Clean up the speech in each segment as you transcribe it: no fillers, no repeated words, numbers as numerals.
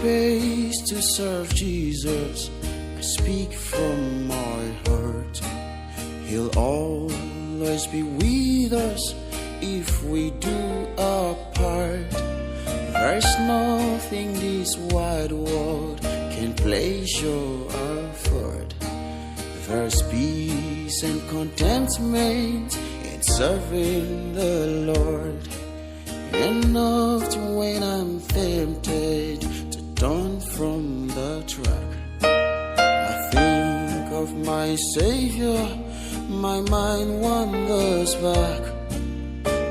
pays to serve Jesus. I speak from my heart. He'll always be with us if we do our part. There's nothing this wide world can place your effort. There's peace and contentment in serving the Lord. Enough to when I'm tempted to turn from the track. I think of my Savior, my mind wanders back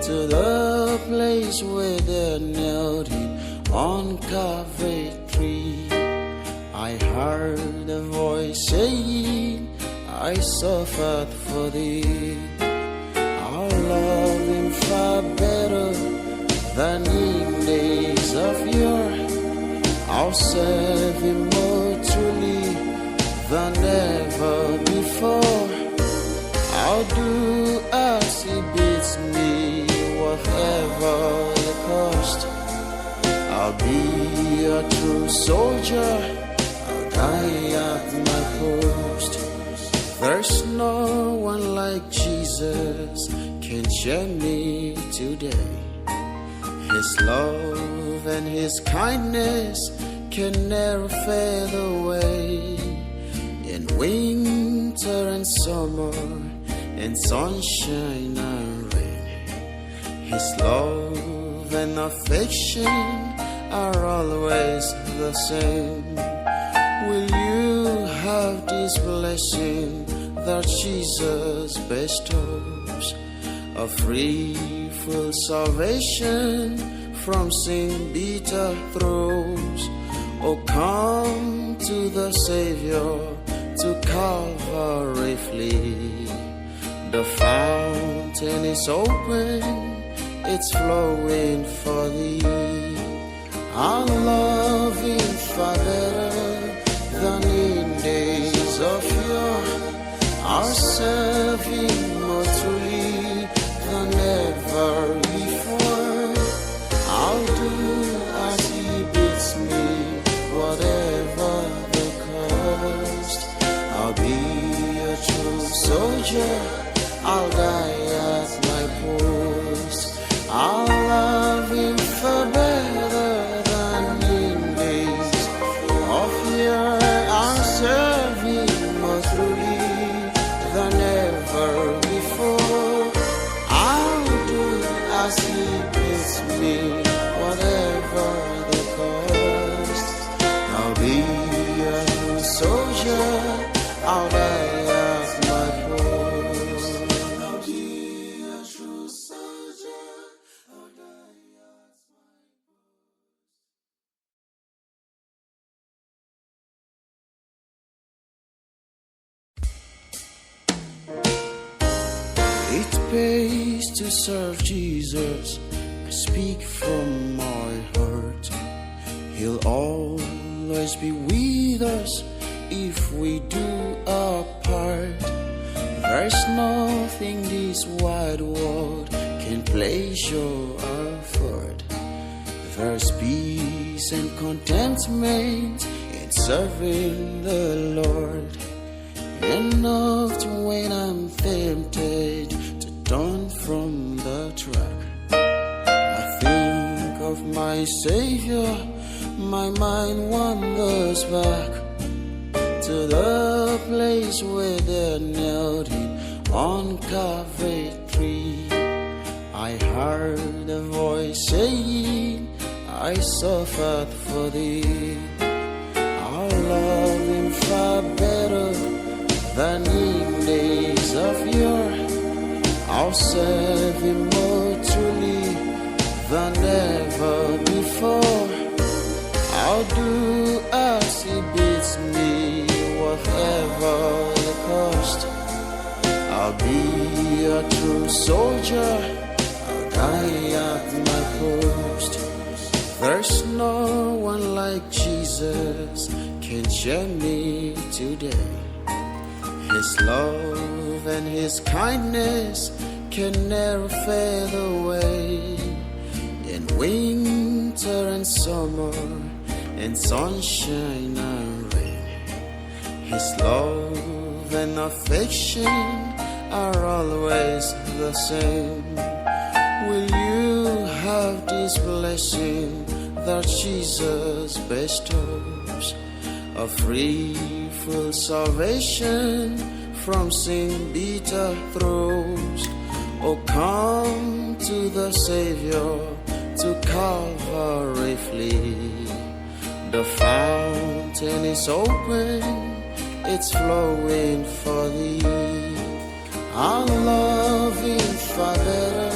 to the place where they nailed him on Calvary tree. I heard a voice saying, I suffered for thee. I'll love him far better than in days of yore. I'll serve him more truly than ever before. I'll do as he bids me, whatever the cost. I'll be a true soldier, I'll die at my post. There's no one like Jesus can share me today. His love and his kindness can never fade away. In winter and summer, in sunshine and rain, his love and affection are always the same. Will you have this blessing that Jesus bestows? A free, full salvation from sin-bitter throes. Oh, come to the Savior, to Calvary flee. The fountain is open, it's flowing for thee. I'll love him far better than in days of yore. I'll serve him more truly than ever before. I'll do as he bids me, whatever the cost. I'll be a true soldier, I'll die at my post. I'll love him for better than in days of yore. I'll serve him more truly than ever before. I'll do as he bids me, whatever the cost. I'll be a true soldier, I'll die at my post. I'll be a true soldier, I'll die at my post. It pays to serve Jesus. I speak from my heart. He'll always be with us if we do our part. There's nothing this wide world can place your effort. There's peace and contentment in serving the Lord. Enough to when I'm tempted to turn from the track. I think of my Savior, my mind wanders back to the place where they nailed him on Calvary tree. I heard a voice saying, I suffered for thee. I'll love him far better than in days of yore. I'll serve him more truly than ever before. I'll do as he bids me, whatever the cost. I'll be a true soldier, I'll die at my post. There's no one like Jesus can share me today. His love and his kindness can never fade away. In winter and summer, in sunshine and rain. His love and affection are always the same. Will you have this blessing that Jesus bestows? A free, full salvation from sin-bitter throes. Oh, come to the Savior, to Calvary flee. The fountain is open, it's flowing for thee. Our loving Father,